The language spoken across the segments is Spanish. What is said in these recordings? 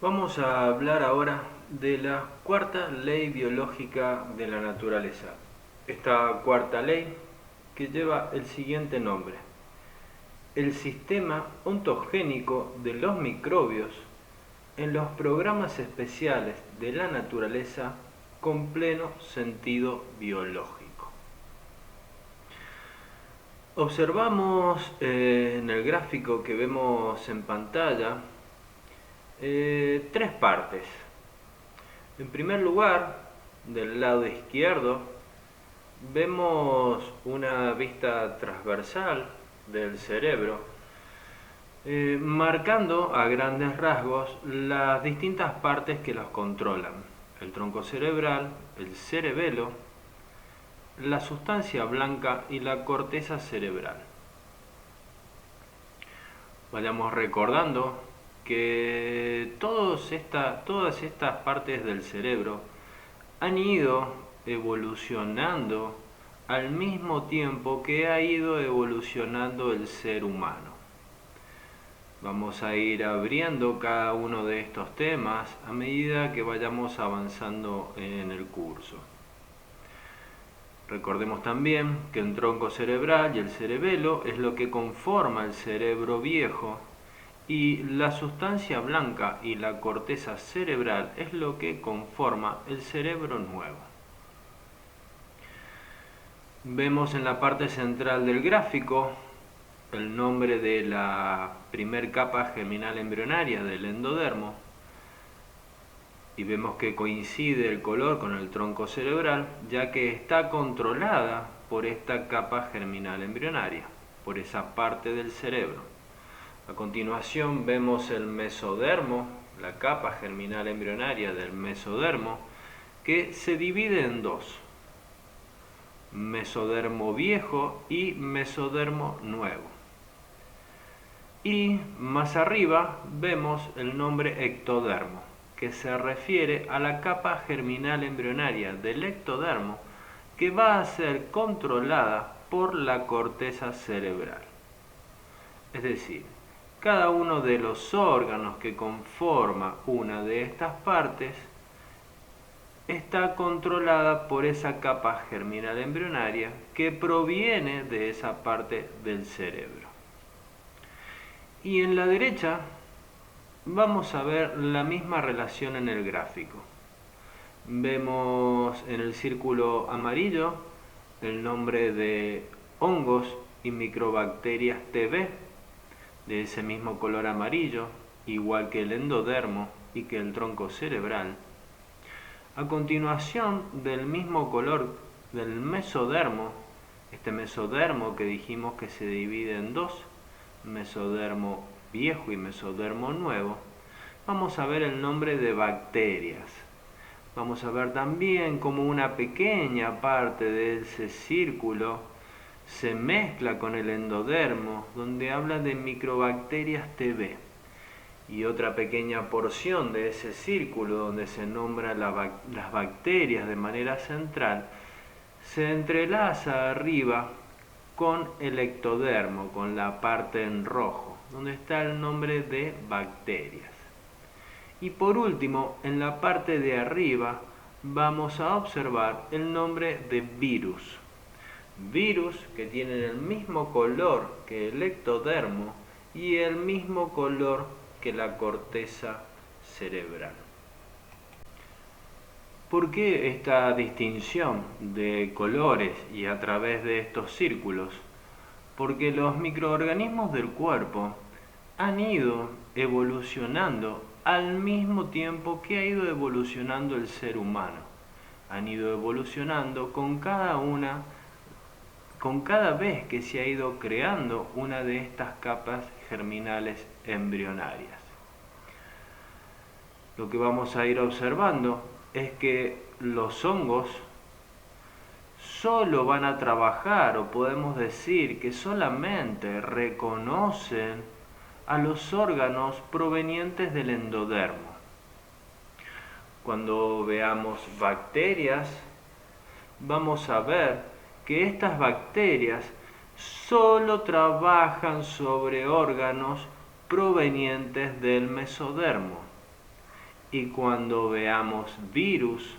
Vamos a hablar ahora de la cuarta ley biológica de la naturaleza. Esta cuarta ley que lleva el siguiente nombre: el sistema ontogénico de los microbios en los programas especiales de la naturaleza con pleno sentido biológico. Observamos en el gráfico que vemos en pantalla tres partes. En primer lugar, del lado izquierdo, vemos una vista transversal del cerebro, marcando a grandes rasgos las distintas partes que los controlan: el tronco cerebral, el cerebelo, la sustancia blanca y la corteza cerebral. Vayamos recordando que todas estas partes del cerebro han ido evolucionando al mismo tiempo que ha ido evolucionando el ser humano. Vamos a ir abriendo cada uno de estos temas a medida que vayamos avanzando en el curso. Recordemos también que el tronco cerebral y el cerebelo es lo que conforma el cerebro viejo, y la sustancia blanca y la corteza cerebral es lo que conforma el cerebro nuevo. Vemos en la parte central del gráfico el nombre de la primer capa germinal embrionaria del endodermo, y vemos que coincide el color con el tronco cerebral, ya que está controlada por esta capa germinal embrionaria, por esa parte del cerebro. A continuación vemos el mesodermo, la capa germinal embrionaria del mesodermo, que se divide en dos: mesodermo viejo y mesodermo nuevo. Y más arriba vemos el nombre ectodermo, que se refiere a la capa germinal embrionaria del ectodermo, que va a ser controlada por la corteza cerebral. Es decir, cada uno de los órganos que conforma una de estas partes está controlada por esa capa germinal embrionaria que proviene de esa parte del cerebro. Y en la derecha vamos a ver la misma relación en el gráfico. Vemos en el círculo amarillo el nombre de hongos y microbacterias TB, de ese mismo color amarillo, igual que el endodermo y que el tronco cerebral. A continuación, del mismo color del mesodermo, este mesodermo que dijimos que se divide en dos, mesodermo viejo y mesodermo nuevo, vamos a ver el nombre de bacterias. Vamos a ver también cómo una pequeña parte de ese círculo se mezcla con el endodermo, donde habla de microbacterias TB, y otra pequeña porción de ese círculo donde se nombra las bacterias de manera central se entrelaza arriba con el ectodermo, con la parte en rojo, donde está el nombre de bacterias. Y por último, en la parte de arriba vamos a observar el nombre de virus. Virus que tienen el mismo color que el ectodermo y el mismo color que la corteza cerebral. ¿Por qué esta distinción de colores y a través de estos círculos? Porque los microorganismos del cuerpo han ido evolucionando al mismo tiempo que ha ido evolucionando el ser humano. Han ido evolucionando con cada vez que se ha ido creando una de estas capas germinales embrionarias. Lo que vamos a ir observando es que los hongos solo van a trabajar, o podemos decir que solamente reconocen a los órganos provenientes del endodermo. Cuando veamos bacterias, vamos a ver que estas bacterias solo trabajan sobre órganos provenientes del mesodermo. Y cuando veamos virus,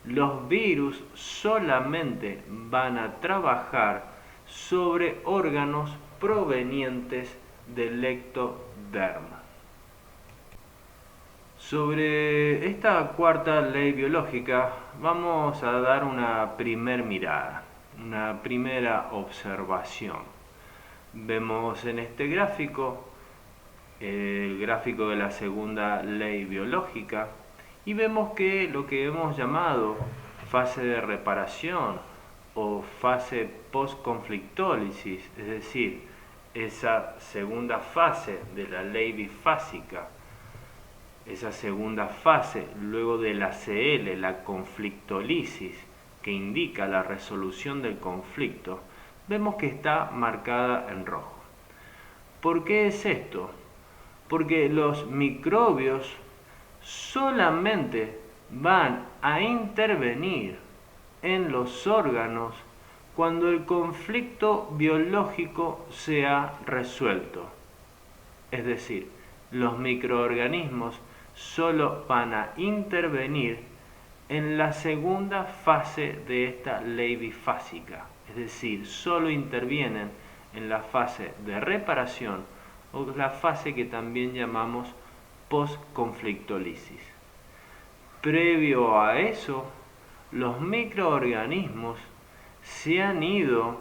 los virus solamente van a trabajar sobre órganos provenientes del ectodermo. Sobre esta cuarta ley biológica vamos a dar una primer mirada, una primera observación. Vemos en este gráfico el gráfico de la segunda ley biológica y vemos que lo que hemos llamado fase de reparación o fase post-conflictólisis, es decir, esa segunda fase de la ley bifásica, esa segunda fase luego de la CL, la conflictólisis, que indica la resolución del conflicto, vemos que está marcada en rojo. ¿Por qué es esto? Porque los microbios solamente van a intervenir en los órganos cuando el conflicto biológico se ha resuelto. Es decir, los microorganismos solo van a intervenir en la segunda fase de esta ley bifásica. Es decir, solo intervienen en la fase de reparación o la fase que también llamamos post-conflictólisis. Previo a eso, los microorganismos se han ido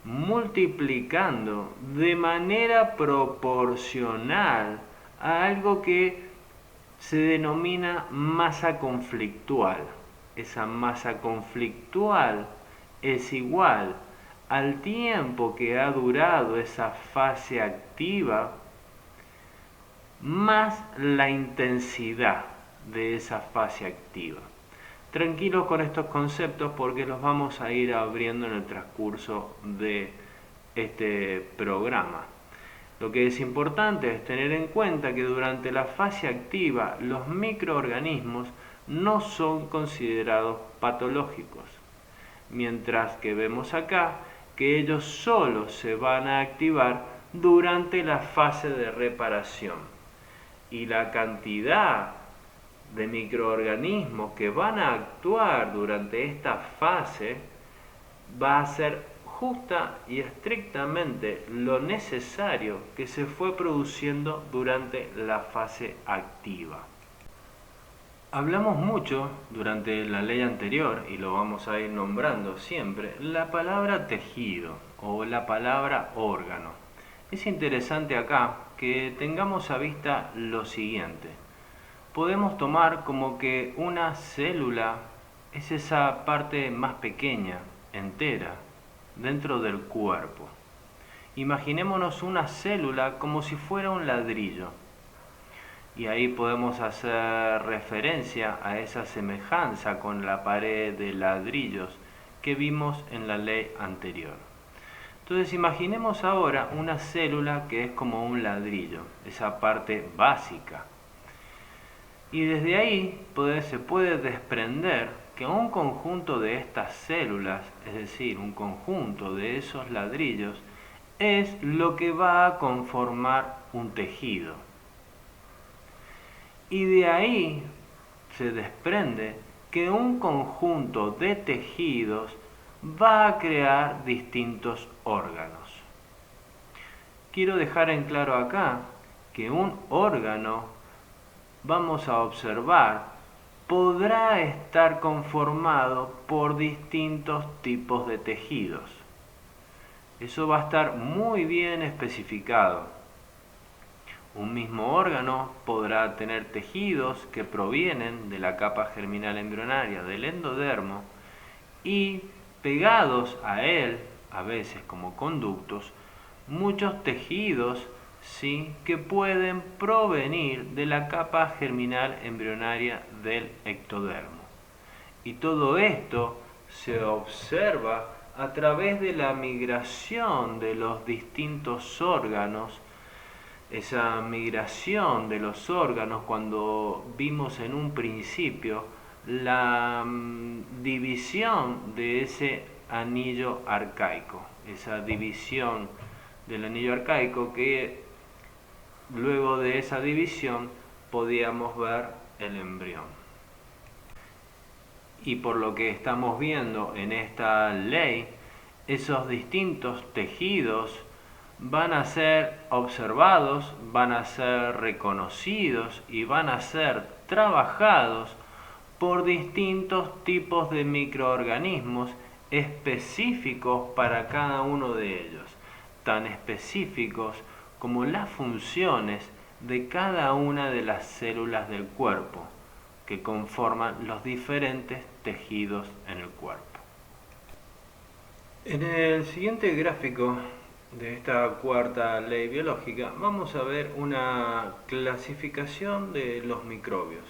multiplicando de manera proporcional a algo que se denomina masa conflictual. Esa masa conflictual es igual al tiempo que ha durado esa fase activa más la intensidad de esa fase activa. Tranquilos con estos conceptos porque los vamos a ir abriendo en el transcurso de este programa. Lo que es importante es tener en cuenta que durante la fase activa los microorganismos no son considerados patológicos, mientras que vemos acá que ellos solo se van a activar durante la fase de reparación. Y la cantidad de microorganismos que van a actuar durante esta fase va a ser justa y estrictamente lo necesario que se fue produciendo durante la fase activa. Hablamos mucho durante la ley anterior, y lo vamos a ir nombrando siempre, la palabra tejido o la palabra órgano. Es interesante acá que tengamos a vista lo siguiente. Podemos tomar como que una célula es esa parte más pequeña, entera, dentro del cuerpo. Imaginémonos una célula como si fuera un ladrillo. Y ahí podemos hacer referencia a esa semejanza con la pared de ladrillos que vimos en la ley anterior. Entonces imaginemos ahora una célula que es como un ladrillo, esa parte básica. Y desde ahí se puede desprender que un conjunto de estas células, es decir, un conjunto de esos ladrillos, es lo que va a conformar un tejido. Y de ahí se desprende que un conjunto de tejidos va a crear distintos órganos. Quiero dejar en claro acá que un órgano, vamos a observar, podrá estar conformado por distintos tipos de tejidos. Eso va a estar muy bien especificado. Un mismo órgano podrá tener tejidos que provienen de la capa germinal embrionaria del endodermo y pegados a él, a veces como conductos, muchos tejidos ¿sí? que pueden provenir de la capa germinal embrionaria del ectodermo. Y todo esto se observa a través de la migración de los distintos órganos. Esa migración de los órganos, cuando vimos en un principio la división de ese anillo arcaico, esa división del anillo arcaico que luego de esa división podíamos ver el embrión. Y por lo que estamos viendo en esta ley, esos distintos tejidos van a ser observados, van a ser reconocidos y van a ser trabajados por distintos tipos de microorganismos específicos para cada uno de ellos, tan específicos como las funciones de cada una de las células del cuerpo que conforman los diferentes tejidos en el cuerpo. En el siguiente gráfico de esta cuarta ley biológica vamos a ver una clasificación de los microbios.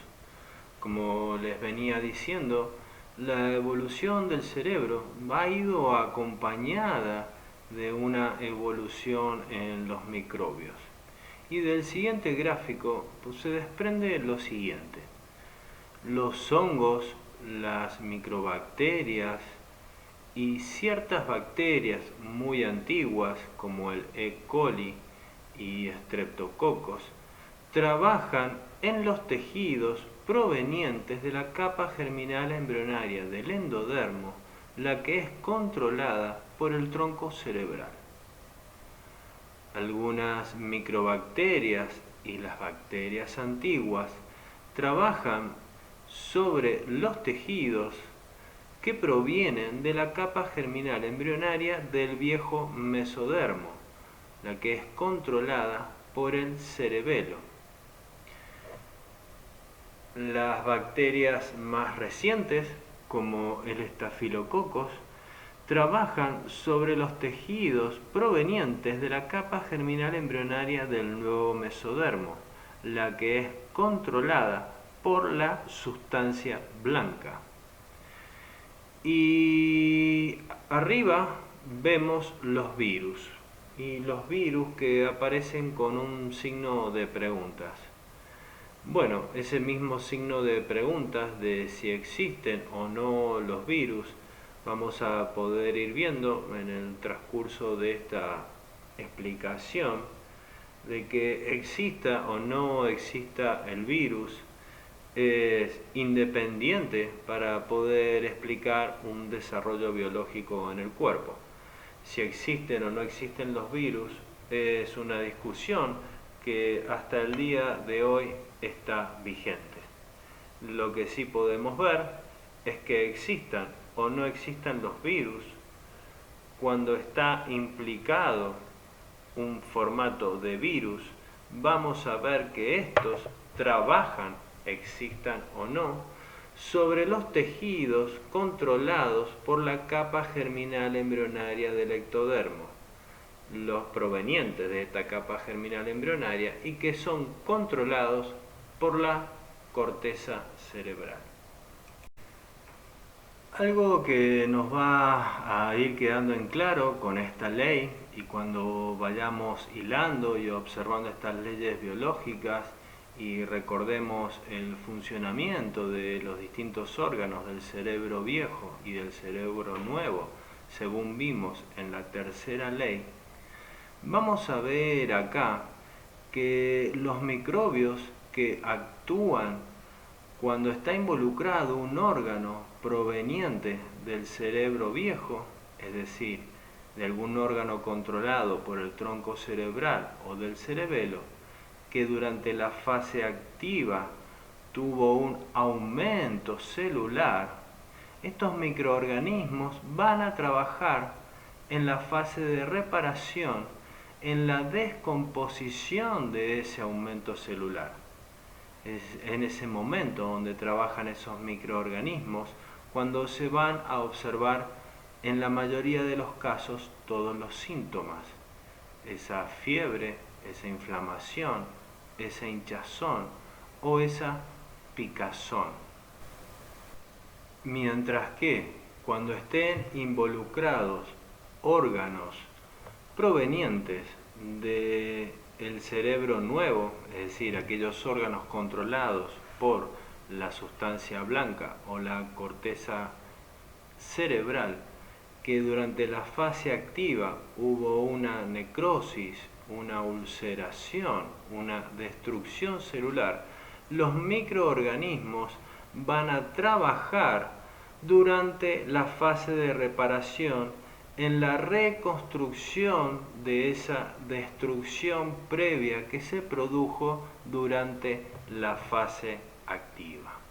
Como les venía diciendo, la evolución del cerebro ha ido acompañada de una evolución en los microbios. Y del siguiente gráfico pues, se desprende lo siguiente. Los hongos, las microbacterias y ciertas bacterias muy antiguas como el E. coli y Streptococcus trabajan en los tejidos provenientes de la capa germinal embrionaria del endodermo, la que es controlada por el tronco cerebral. Algunas microbacterias y las bacterias antiguas trabajan sobre los tejidos que provienen de la capa germinal embrionaria del viejo mesodermo, la que es controlada por el cerebelo. Las bacterias más recientes, como el Staphylococcus, trabajan sobre los tejidos provenientes de la capa germinal embrionaria del nuevo mesodermo, la que es controlada por la sustancia blanca. Y arriba vemos los virus, y los virus que aparecen con un signo de preguntas. Bueno, ese mismo signo de preguntas de si existen o no los virus, vamos a poder ir viendo en el transcurso de esta explicación de que exista o no exista el virus es independiente para poder explicar un desarrollo biológico en el cuerpo. Si existen o no existen los virus es una discusión que hasta el día de hoy está vigente. Lo que sí podemos ver es que existan o no existan los virus, cuando está implicado un formato de virus, vamos a ver que estos trabajan, existan o no, sobre los tejidos controlados por la capa germinal embrionaria del ectodermo, los provenientes de esta capa germinal embrionaria y que son controlados por la corteza cerebral. Algo que nos va a ir quedando en claro con esta ley y cuando vayamos hilando y observando estas leyes biológicas y recordemos el funcionamiento de los distintos órganos del cerebro viejo y del cerebro nuevo, según vimos en la tercera ley, vamos a ver acá que los microbios que actúan cuando está involucrado un órgano proveniente del cerebro viejo, es decir, de algún órgano controlado por el tronco cerebral o del cerebelo, que durante la fase activa tuvo un aumento celular, estos microorganismos van a trabajar en la fase de reparación, en la descomposición de ese aumento celular. Es en ese momento donde trabajan esos microorganismos, cuando se van a observar en la mayoría de los casos todos los síntomas. Esa fiebre, esa inflamación, esa hinchazón o esa picazón. Mientras que cuando estén involucrados órganos provenientes del cerebro nuevo, es decir, aquellos órganos controlados por la sustancia blanca o la corteza cerebral, que durante la fase activa hubo una necrosis, una ulceración, una destrucción celular, los microorganismos van a trabajar durante la fase de reparación en la reconstrucción de esa destrucción previa que se produjo durante la fase activa.